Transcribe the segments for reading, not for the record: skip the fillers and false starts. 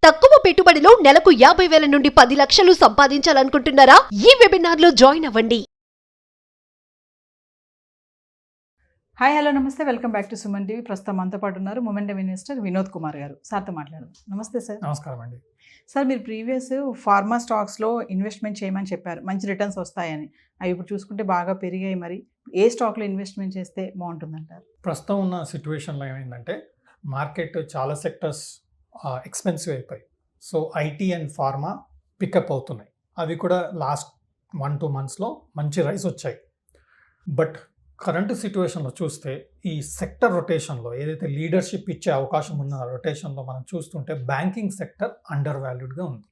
తక్కువ పెట్టుబడిలో నెలకు 50,000 నుండి 10 లక్షలు సంపాదించాలనుకుంటున్నారా? ఈ వెబినార్ లో జాయిన్ అవ్వండి. హాయ్ హలో నమస్తే, welcome back to Suman TV. ప్రస్తుతం మనతో పాటు ఉన్నారు మొమెంటమ్ ఇన్వెస్టర్ వినోద్ కుమార్ గారు. సార్తో మాట్లాడదాం. నమస్తే సార్. నమస్కారం అండి. సార్, మీరు ప్రీవియస్ ఫార్మా స్టాక్స్లో ఇన్వెస్ట్మెంట్ చేయమని చెప్పారు, మంచి రిటర్న్స్ వస్తాయని. అవి ఇప్పుడు చూసుకుంటే బాగా పెరిగాయి. మరి ఏ స్టాక్లో ఇన్వెస్ట్మెంట్ చేస్తే బాగుంటుందంటారు? ప్రస్తుతం ఉన్న సిచ్యువేషన్లో ఏమైందంటే మార్కెట్ చాలా సెక్టర్స్ ఎక్స్పెన్సివ్ అయిపోయి, so IT and pharma pickup అవుతున్నాయి. అవి కూడా లాస్ట్ 1-2 monthsలో మంచి రైజ్ వచ్చాయి. బట్ కరెంట్ సిచ్యువేషన్లో చూస్తే ఈ సెక్టర్ రొటేషన్లో ఏదైతే లీడర్షిప్ ఇచ్చే అవకాశం ఉన్న రొటేషన్లో మనం చూస్తుంటే బ్యాంకింగ్ సెక్టర్ అండర్ వాల్యూడ్గా ఉంది.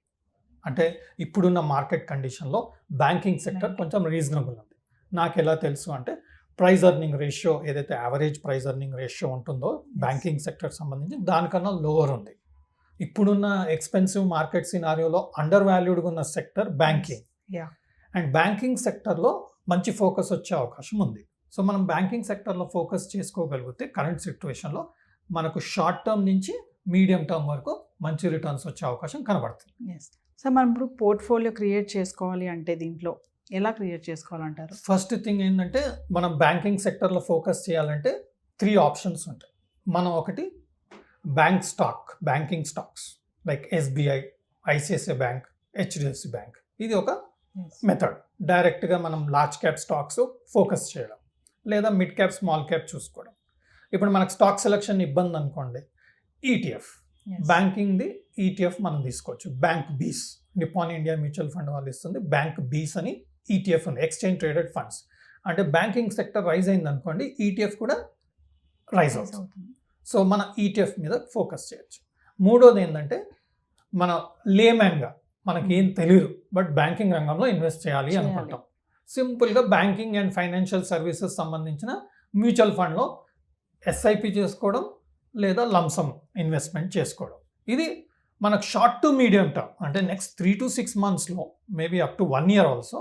అంటే ఇప్పుడున్న మార్కెట్ కండిషన్లో బ్యాంకింగ్ సెక్టర్ కొంచెం రీజనబుల్ ఉంది. నాకు ఎలా తెలుసు అంటే ప్రైస్ ఎర్నింగ్ రేషియో, ఏదైతే యావరేజ్ ప్రైస్ ఎర్నింగ్ రేషియో ఉంటుందో బ్యాంకింగ్ సెక్టర్ సంబంధించి దానికన్నా లోవర్ ఉంది. ఇప్పుడున్న ఎక్స్పెన్సివ్ మార్కెట్ సినారియోలో అండర్ వాల్యూడ్గా ఉన్న సెక్టర్ బ్యాంకింగ్. అండ్ బ్యాంకింగ్ సెక్టర్లో మంచి ఫోకస్ వచ్చే అవకాశం ఉంది. సో మనం బ్యాంకింగ్ సెక్టర్లో ఫోకస్ చేసుకోగలిగితే కరెంట్ సిచ్యువేషన్లో మనకు షార్ట్ టర్మ్ నుంచి మీడియం టర్మ్ వరకు మంచి రిటర్న్స్ వచ్చే అవకాశం కనబడుతుంది. సార్, మనం ఇప్పుడు పోర్ట్ఫోలియో క్రియేట్ చేసుకోవాలి అంటే దీంట్లో ఎలా క్రియేట్ చేసుకోవాలంటారు? ఫస్ట్ థింగ్ ఏంటంటే మనం బ్యాంకింగ్ సెక్టర్లో ఫోకస్ చేయాలంటే 3 ఆప్షన్స్ ఉంటాయి. మనం ఒకటి banking stocks like SBI, ICICI bank, HDFC bank. ఇది ఒక మెథడ్. డైరెక్ట్గా మనం లార్జ్ క్యాప్ స్టాక్స్ ఫోకస్ చేయడం, లేదా మిడ్ క్యాప్, స్మాల్ క్యాప్ చూసుకోవడం. ఇప్పుడు మనకు స్టాక్ సెలెక్షన్ ఇబ్బంది అనుకోండి, ఈటీఎఫ్, బ్యాంకింగ్ది ఈటీఎఫ్ మనం తీసుకోవచ్చు. బ్యాంక్ బీస్, నిప్పాన్ ఇండియా మ్యూచువల్ ఫండ్ వాళ్ళు ఇస్తుంది బ్యాంక్ బీస్ అని ఈటీఎఫ్ ఉంది, ఎక్స్చేంజ్ ట్రేడెడ్ ఫండ్స్. అంటే బ్యాంకింగ్ సెక్టర్ రైజ్ అయింది అనుకోండి, ఈటీఎఫ్ కూడా రైజ్ అవుతుంది. సో మన ఈటీఎఫ్ మీద ఫోకస్ చేయొచ్చు. మూడోది ఏంటంటే మన లేమ్యాన్గా మనకి ఏం తెలియదు బట్ బ్యాంకింగ్ రంగంలో ఇన్వెస్ట్ చేయాలి అనుకుంటాం. సింపుల్గా బ్యాంకింగ్ అండ్ ఫైనాన్షియల్ సర్వీసెస్ సంబంధించిన మ్యూచువల్ ఫండ్లో ఎస్ఐపి చేసుకోవడం లేదా లంసమ్ ఇన్వెస్ట్మెంట్ చేసుకోవడం. ఇది మనకు షార్ట్ టు మీడియం టర్మ్ అంటే నెక్స్ట్ 3 to 6 monthsలో maybe up to 1 year also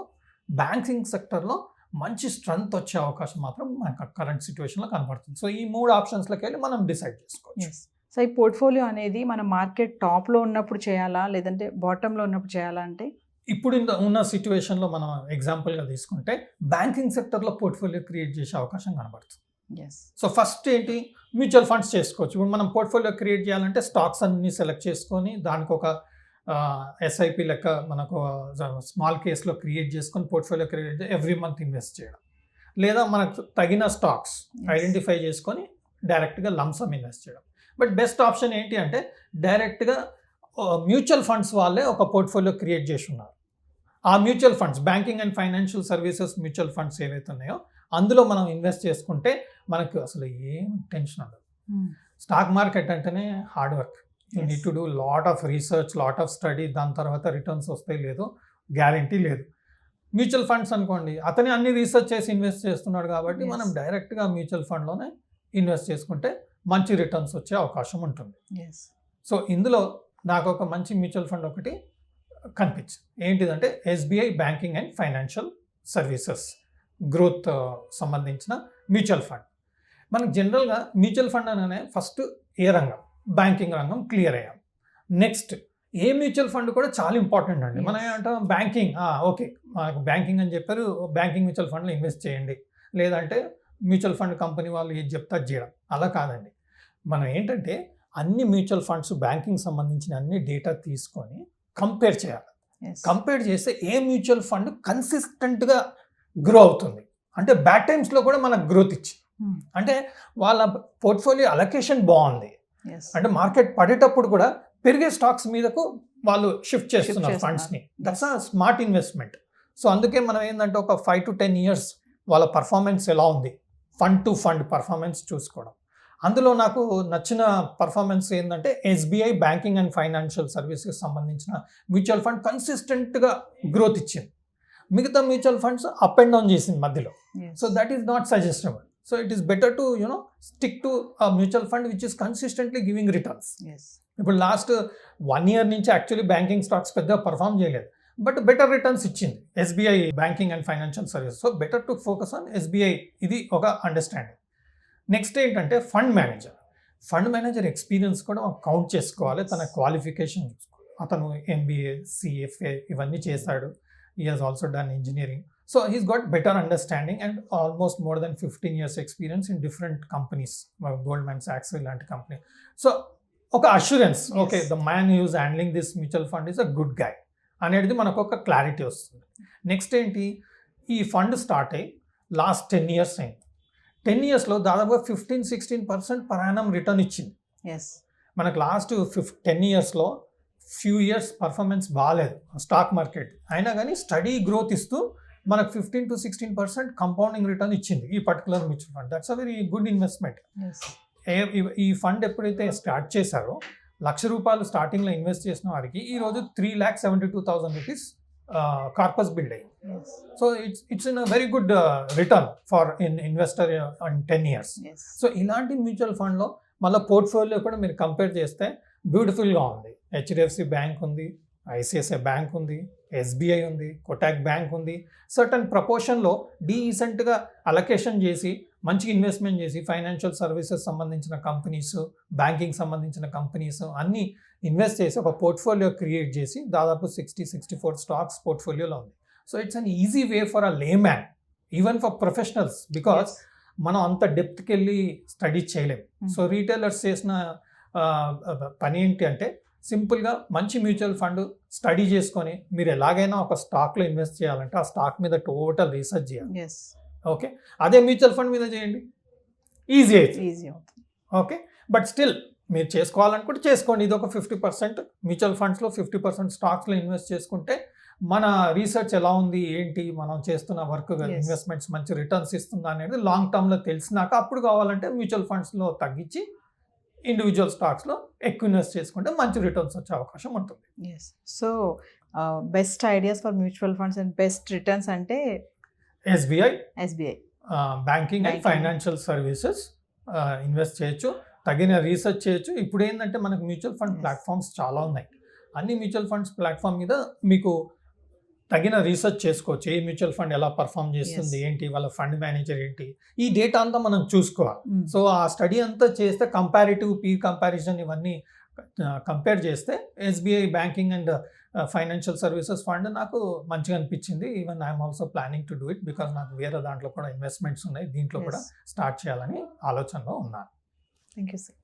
banking సెక్టర్లో మంచి స్ట్రెంగ్త్ వచ్చే అవకాశం మాత్రం మనకు కరెంట్ సిచ్యువేషన్లో కనబడుతుంది. సో ఈ 3 ఆప్షన్స్లోకి వెళ్ళి మనం డిసైడ్ చేసుకోవచ్చు. సో ఈ పోర్ట్ఫోలియో అనేది మన మార్కెట్ టాప్లో ఉన్నప్పుడు చేయాలా లేదంటే బాటంలో ఉన్నప్పుడు చేయాలా? అంటే ఇప్పుడు ఉన్న సిచ్యువేషన్లో మనం ఎగ్జాంపుల్గా తీసుకుంటే బ్యాంకింగ్ సెక్టర్లో పోర్ట్ఫోలియో క్రియేట్ చేసే అవకాశం కనబడుతుంది. సో ఫస్ట్ ఏంటి, మ్యూచువల్ ఫండ్స్ చేసుకోవచ్చు. ఇప్పుడు మనం పోర్ట్ఫోలియో క్రియేట్ చేయాలంటే స్టాక్స్ అన్ని సెలెక్ట్ చేసుకొని దానికి ఒక ఎస్ఐపి లెక్క మనకు స్మాల్ కేస్లో క్రియేట్ చేసుకొని portfolio create every month invest చేయడం, లేదా మనకు తగిన స్టాక్స్ ఐడెంటిఫై చేసుకొని డైరెక్ట్గా లంసమ్ ఇన్వెస్ట్ చేయడం. బట్ బెస్ట్ ఆప్షన్ ఏంటి అంటే డైరెక్ట్గా మ్యూచువల్ ఫండ్స్ వాళ్ళే ఒక పోర్ట్ఫోలియో క్రియేట్ చేసి ఉన్నారు. ఆ mutual funds, banking and financial services mutual funds ఏవైతే ఉన్నాయో అందులో మనం ఇన్వెస్ట్ చేసుకుంటే మనకు అసలు ఏం టెన్షన్ ఉండదు. స్టాక్ మార్కెట్ అంటేనే hard work. You need to do lot of research, lot of study. దాని తర్వాత రిటర్న్స్ వస్తాయి లేదో గ్యారంటీ లేదు. మ్యూచువల్ ఫండ్స్ అనుకోండి, అతనే అన్ని రీసెర్చ్ చేసి ఇన్వెస్ట్ చేస్తున్నాడు కాబట్టి మనం డైరెక్ట్గా మ్యూచువల్ ఫండ్లోనే ఇన్వెస్ట్ చేసుకుంటే మంచి రిటర్న్స్ వచ్చే అవకాశం ఉంటుంది. సో ఇందులో నాకు ఒక మంచి మ్యూచువల్ ఫండ్ ఒకటి కనిపించింది. ఏంటిదంటే SBI banking and financial services growth సంబంధించిన మ్యూచువల్ ఫండ్. మనకు జనరల్గా మ్యూచువల్ ఫండ్ అనగానే ఫస్ట్ ఏ రంగం, బ్యాంకింగ్ రంగం క్లియర్ అయ్యాం. నెక్స్ట్ ఏ మ్యూచువల్ ఫండ్ కూడా చాలా ఇంపార్టెంట్ అండి. మనం ఏమంటాం బ్యాంకింగ్, ఓకే మనకు బ్యాంకింగ్ అని చెప్పారు, బ్యాంకింగ్ మ్యూచువల్ ఫండ్లో ఇన్వెస్ట్ చేయండి, లేదంటే మ్యూచువల్ ఫండ్ కంపెనీ వాళ్ళు ఏది చెప్తా చేయడం. అలా కాదండి. మనం ఏంటంటే అన్ని మ్యూచువల్ ఫండ్స్ బ్యాంకింగ్ సంబంధించిన అన్ని డేటా తీసుకొని కంపేర్ చేయాలి. కంపేర్ చేస్తే ఏ మ్యూచువల్ ఫండ్ కన్సిస్టెంట్గా గ్రో అవుతుంది, అంటే బ్యాడ్ టైమ్స్లో కూడా మనకు గ్రోత్ ఇచ్చింది, అంటే వాళ్ళ పోర్ట్ఫోలియో అలొకేషన్ బాగుంది, అంటే మార్కెట్ పడేటప్పుడు కూడా పెరిగే స్టాక్స్ మీదకు వాళ్ళు షిఫ్ట్ చేస్తున్నారు ఫండ్స్ని. That's a smart investment. So అందుకే మనం ఏంటంటే ఒక 5 to 10 years వాళ్ళ పర్ఫార్మెన్స్ ఎలా ఉంది, ఫండ్ టు ఫండ్ పర్ఫార్మెన్స్ చూసుకోవడం. అందులో నాకు నచ్చిన పర్ఫార్మెన్స్ ఏంటంటే SBI banking and financial services సంబంధించిన మ్యూచువల్ ఫండ్ కన్సిస్టెంట్గా గ్రోత్ ఇచ్చింది. మిగతా mutual funds up and down చేసింది మధ్యలో. So that is not suggestible. So it is better to stick to mutual fund which is consistently giving returns. ఇప్పుడు last 1 year నుంచి actually banking stocks పెద్దగా perform చేయలేదు, but better returns ఇచ్చింది SBI banking and financial services. So better to focus on SBI. ఇది ఒక understanding. Next ఏంటంటే fund manager. Fund manager experience కూడా count చేసుకోవాలి, తన క్వాలిఫికేషన్ చూసుకోవాలి. అతను MBA, CFA ఇవన్నీ చేశాడు. He has also done engineering. So he's got better understanding and almost more than 15 years experience in different companies, Goldman Sachs ఇలాంటి company. So ఒక assurance, okay the man who is handling this mutual fund is a good guy అనేది మనకు ఒక clarity వస్తుంది. Next ఏంటి, ఈ fund start అయ్యి last 10 years అయింది. 10 yearsలో దాదాపుగా 15-16% per annum రిటర్న్ ఇచ్చింది. మనకు లాస్ట్ 10 yearsలో ఫ్యూ ఇయర్స్ పర్ఫార్మెన్స్ బాగాలేదు స్టాక్ మార్కెట్, అయినా కానీ స్టడీ గ్రోత్ ఇస్తూ మనకు 15-16% కంపౌండింగ్ రిటర్న్ ఇచ్చింది ఈ particular mutual fund. That's a very good investment. ఈ ఫండ్ ఎప్పుడైతే స్టార్ట్ చేశారో ₹1,00,000 స్టార్టింగ్లో ఇన్వెస్ట్ చేసిన వారికి ఈరోజు 3,72,000 రూపీస్ కార్పస్ బిల్డ్ అయ్యింది. So it's in a very good return for investor in 10 years. So ఇలాంటి మ్యూచువల్ ఫండ్లో మళ్ళీ పోర్ట్ఫోలియో కూడా మీరు కంపేర్ చేస్తే బ్యూటిఫుల్గా ఉంది. HDFC బ్యాంక్ ఉంది, ICICI బ్యాంక్ ఉంది, SBI ఉంది, కోటాక్ బ్యాంక్ ఉంది. సర్టన్ ప్రపోర్షన్లో డీసెంట్గా అలొకేషన్ చేసి మంచిగా ఇన్వెస్ట్మెంట్ చేసి ఫైనాన్షియల్ సర్వీసెస్ సంబంధించిన కంపెనీస్, బ్యాంకింగ్ సంబంధించిన కంపెనీస్ అన్నీ ఇన్వెస్ట్ చేసి ఒక పోర్ట్ఫోలియో క్రియేట్ చేసి దాదాపు 60-64 స్టాక్స్ పోర్ట్ఫోలియోలో ఉంది. So it's an easy way for a layman, even for professionals, because మనం అంత డెప్త్కి వెళ్ళి స్టడీ చేయలేం. సో రీటైలర్స్ చేసిన పని ఏంటి అంటే సింపుల్గా మంచి మ్యూచువల్ ఫండ్ స్టడీ చేసుకొని మీరు ఎలాగైనా ఒక స్టాక్లో ఇన్వెస్ట్ చేయాలంటే ఆ స్టాక్ మీద టోటల్ రీసెర్చ్ చేయాలి. ఓకే, అదే మ్యూచువల్ ఫండ్ మీద చేయండి, ఈజీ అవుతుంది. ఓకే, బట్ స్టిల్ మీరు చేసుకోవాలనుకుంటే చేసుకోండి. ఇది ఒక 50% మ్యూచువల్ ఫండ్స్లో 50% స్టాక్స్లో ఇన్వెస్ట్ చేసుకుంటే మన రీసెర్చ్ ఎలా ఉంది ఏంటి, మనం చేస్తున్న వర్క్ ఇన్వెస్ట్మెంట్స్ మంచి రిటర్న్స్ ఇస్తుందా అనేది లాంగ్ టర్మ్లో తెలిసినాక అప్పుడు కావాలంటే మ్యూచువల్ ఫండ్స్లో తగ్గించి ఇండివిజువల్ స్టాక్స్లో ఎక్కువ ఇన్వెస్ట్ చేసుకుంటే మంచి రిటర్న్స్ వచ్చే అవకాశం ఉంటుంది. So best ideas for mutual funds and best returns అంటే SBI banking and Banking. Financial services invest చేయొచ్చు, తగిన రీసెర్చ్ చేయొచ్చు. ఇప్పుడు ఏంటంటే మనకు మ్యూచువల్ ఫండ్ ప్లాట్ఫామ్స్ చాలా ఉన్నాయి. అన్ని మ్యూచువల్ ఫండ్స్ ప్లాట్ఫామ్ మీద మీకు తగిన రీసెర్చ్ చేసుకోవచ్చు. ఏ మ్యూచువల్ ఫండ్ ఎలా పర్ఫామ్ చేస్తుంది, ఏంటి వాళ్ళ ఫండ్ మేనేజర్ ఏంటి, ఈ డేటా అంతా మనం చూసుకోవాలి. సో ఆ స్టడీ అంతా చేస్తే కంపారిటివ్ పీర్ కంపారిజన్ ఇవన్నీ కంపేర్ చేస్తే SBI banking and financial services fund నాకు మంచిగా అనిపించింది. Even I'm also planning to do it because నాకు వేరే దాంట్లో కూడా ఇన్వెస్ట్మెంట్స్ ఉన్నాయి, దీంట్లో కూడా స్టార్ట్ చేయాలని ఆలోచనలో ఉన్నాను. Thank you sir.